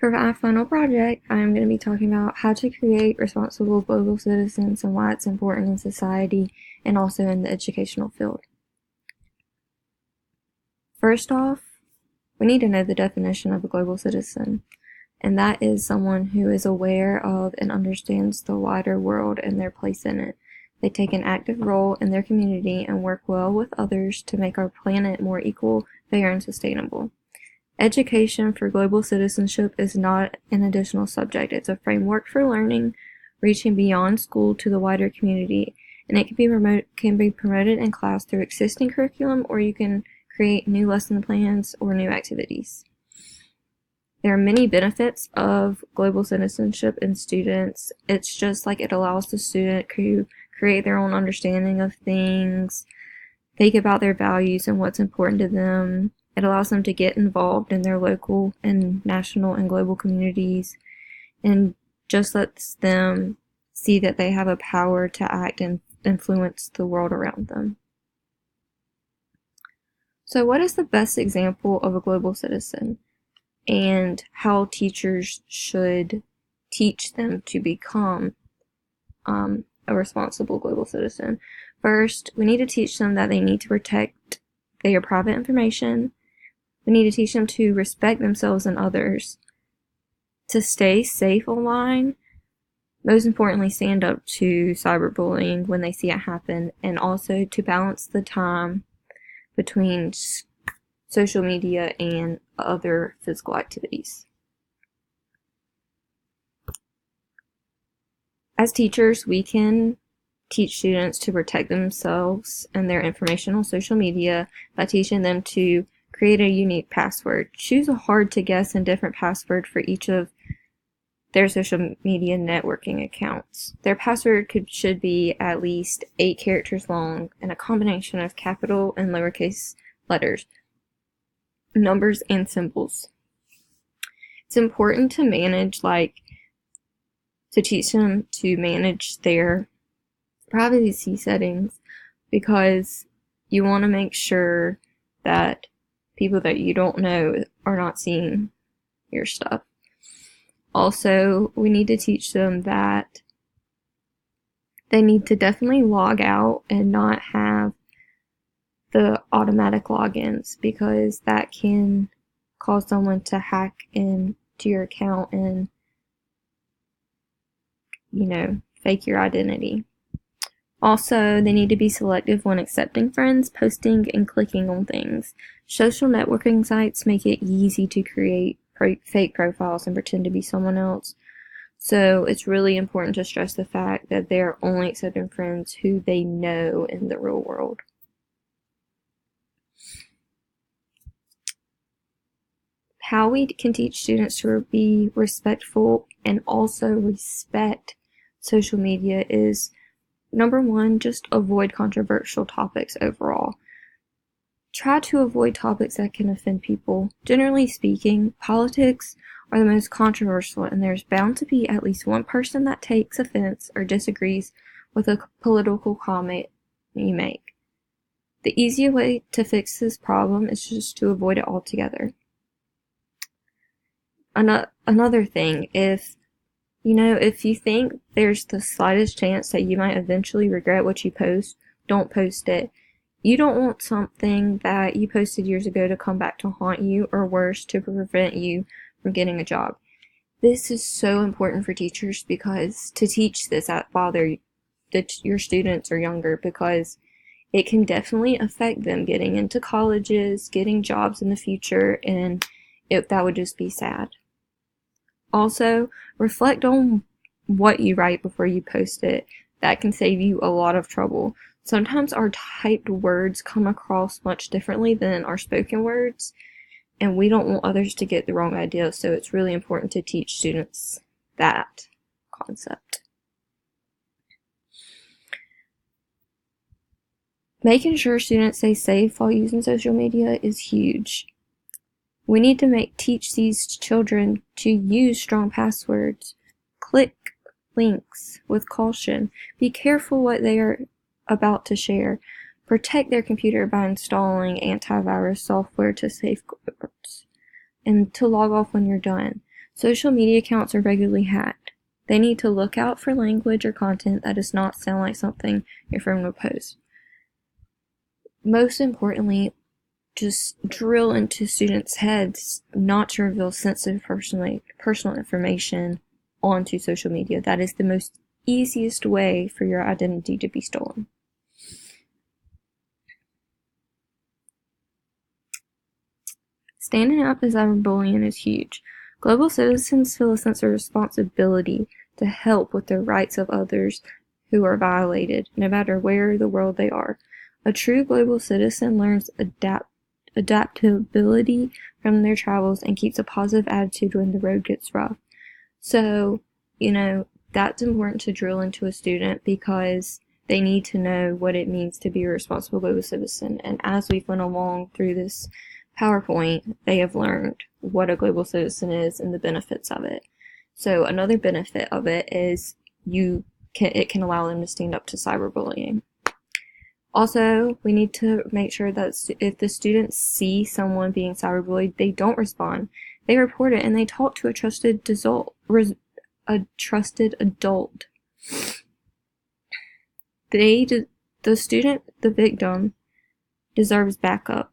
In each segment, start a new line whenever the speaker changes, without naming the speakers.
For my final project, I'm going to be talking about how to create responsible global citizens and why it's important in society and also in the educational field. First off, we need to know the definition of a global citizen, and that is someone who is aware of and understands the wider world and their place in it. They take an active role in their community and work well with others to make our planet more equal, fair, and sustainable. Education for global citizenship is not an additional subject. It's a framework for learning, reaching beyond school to the wider community, and it can be promoted in class through existing curriculum, or you can create new lesson plans or new activities. There are many benefits of global citizenship in students. It's just like it allows the student to create their own understanding of things, think about their values and what's important to them. It allows them to get involved in their local and national and global communities, and just lets them see that they have a power to act and influence the world around them. So what is the best example of a global citizen, and how teachers should teach them to become a responsible global citizen? First, we need to teach them that they need to protect their private information. We need to teach them to respect themselves and others, to stay safe online, most importantly, stand up to cyberbullying when they see it happen, and also to balance the time between social media and other physical activities. As teachers, we can teach students to protect themselves and their information on social media by teaching them to create a unique password. Choose a hard-to-guess and different password for each of their social media networking accounts. Their password should be at least 8 characters long and a combination of capital and lowercase letters, numbers, and symbols. It's important to teach them to manage their privacy settings, because you want to make sure that people that you don't know are not seeing your stuff. Also, we need to teach them that they need to definitely log out and not have the automatic logins, because that can cause someone to hack into your account and, fake your identity. Also, they need to be selective when accepting friends, posting, and clicking on things. Social networking sites make it easy to create fake profiles and pretend to be someone else. So it's really important to stress the fact that they're only accepting friends who they know in the real world. How we can teach students to be respectful and also respect social media is, number one, just avoid controversial topics overall. Try to avoid topics that can offend people. Generally speaking, politics are the most controversial, and there's bound to be at least one person that takes offense or disagrees with a political comment you make. The easier way to fix this problem is just to avoid it altogether. Another thing, if you think there's the slightest chance that you might eventually regret what you post, don't post it. You don't want something that you posted years ago to come back to haunt you, or worse, to prevent you from getting a job. This is so important for teachers, because to teach this while your students are younger, because it can definitely affect them getting into colleges, getting jobs in the future, and that would just be sad. Also, reflect on what you write before you post it. That can save you a lot of trouble. Sometimes our typed words come across much differently than our spoken words, and we don't want others to get the wrong idea, so it's really important to teach students that concept. Making sure students stay safe while using social media is huge. We need to teach these children to use strong passwords, click links with caution, be careful what they are about to share, protect their computer by installing antivirus software to safeguards, and to log off when you're done. Social media accounts are regularly hacked. They need to look out for language or content that does not sound like something your friend would post. Most importantly, just drill into students' heads not to reveal sensitive personal information onto social media. That is the most easiest way for your identity to be stolen. Standing up to cyberbullying is huge. Global citizens feel a sense of responsibility to help with the rights of others who are violated, no matter where in the world they are. A true global citizen learns adaptability from their travels and keeps a positive attitude when the road gets rough. So, that's important to drill into a student because they need to know what it means to be a responsible global citizen. And as we've went along through this PowerPoint, they have learned what a global citizen is and the benefits of it. So another benefit of it is it can allow them to stand up to cyberbullying. Also, we need to make sure that if the students see someone being cyberbullied, they don't respond. They report it and they talk to a trusted adult. The victim, deserves backup.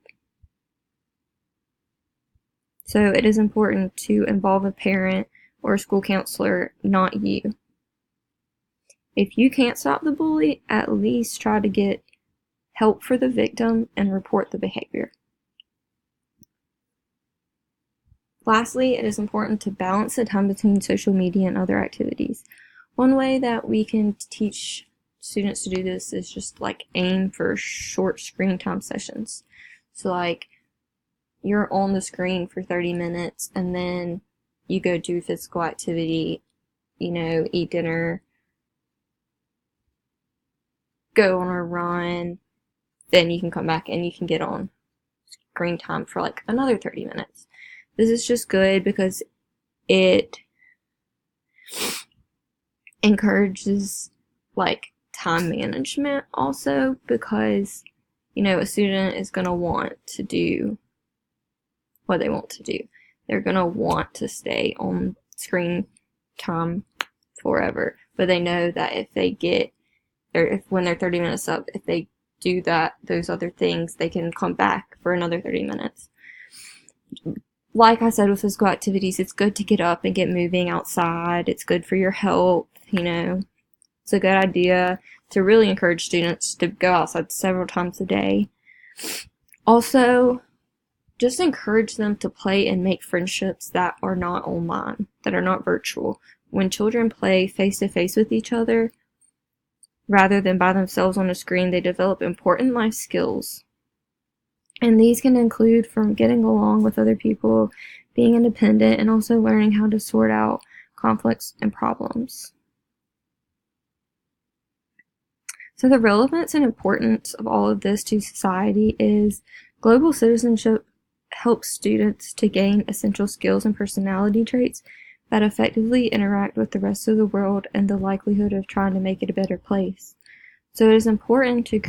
So it is important to involve a parent or a school counselor, not you. If you can't stop the bully, at least try to get help for the victim and report the behavior. Lastly, it is important to balance the time between social media and other activities. One way that we can teach students to do this is just aim for short screen time sessions. So you're on the screen for 30 minutes and then you go do physical activity, eat dinner, go on a run, then you can come back and you can get on screen time for another 30 minutes. This is just good because it encourages time management also, because a student is going to want to do what they want to do. They're going to want to stay on screen time forever, but they know that when they're 30 minutes up, if they do those other things, they can come back for another 30 minutes. Like I said, with physical activities, it's good to get up and get moving outside. It's good for your health, It's a good idea to really encourage students to go outside several times a day. Also, just encourage them to play and make friendships that are not online, that are not virtual. When children play face-to-face with each other, rather than by themselves on a screen, they develop important life skills. And these can include from getting along with other people, being independent, and also learning how to sort out conflicts and problems. So the relevance and importance of all of this to society is global citizenship helps students to gain essential skills and personality traits that effectively interact with the rest of the world and the likelihood of trying to make it a better place. So it is important to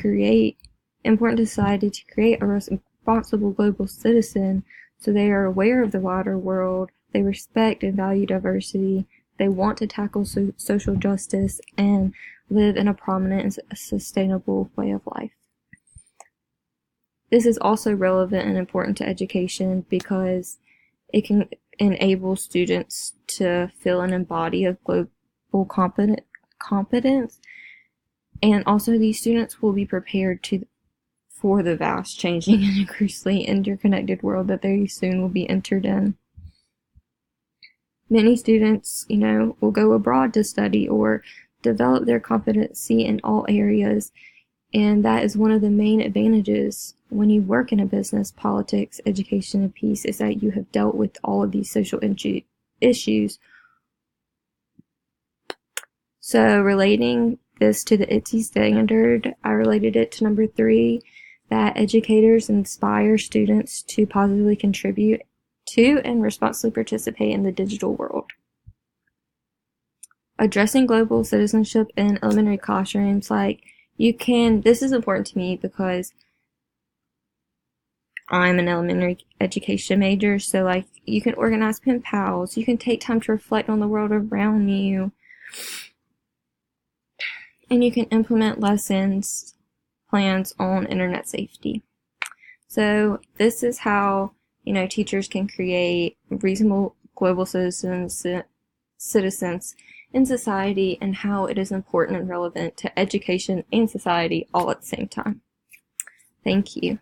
society to create a responsible global citizen so they are aware of the wider world, they respect and value diversity, they want to tackle social justice, and live in a prominent and sustainable way of life. This is also relevant and important to education because it can enable students to feel and embody a global competence, and also these students will be prepared for the vast, changing, and increasingly interconnected world that they soon will be entered in. Many students, will go abroad to study or develop their competency in all areas, and that is one of the main advantages when you work in a business, politics, education, and peace, is that you have dealt with all of these social issues. So relating this to the ITSE standard, I related it to number 3, that educators inspire students to positively contribute to and responsibly participate in the digital world. Addressing global citizenship in elementary classrooms, this is important to me because I'm an elementary education major, so like you can organize pen pals, you can take time to reflect on the world around you, and you can implement lessons plans on internet safety. So this is how, teachers can create reasonable global citizens in society, and how it is important and relevant to education and society all at the same time. Thank you.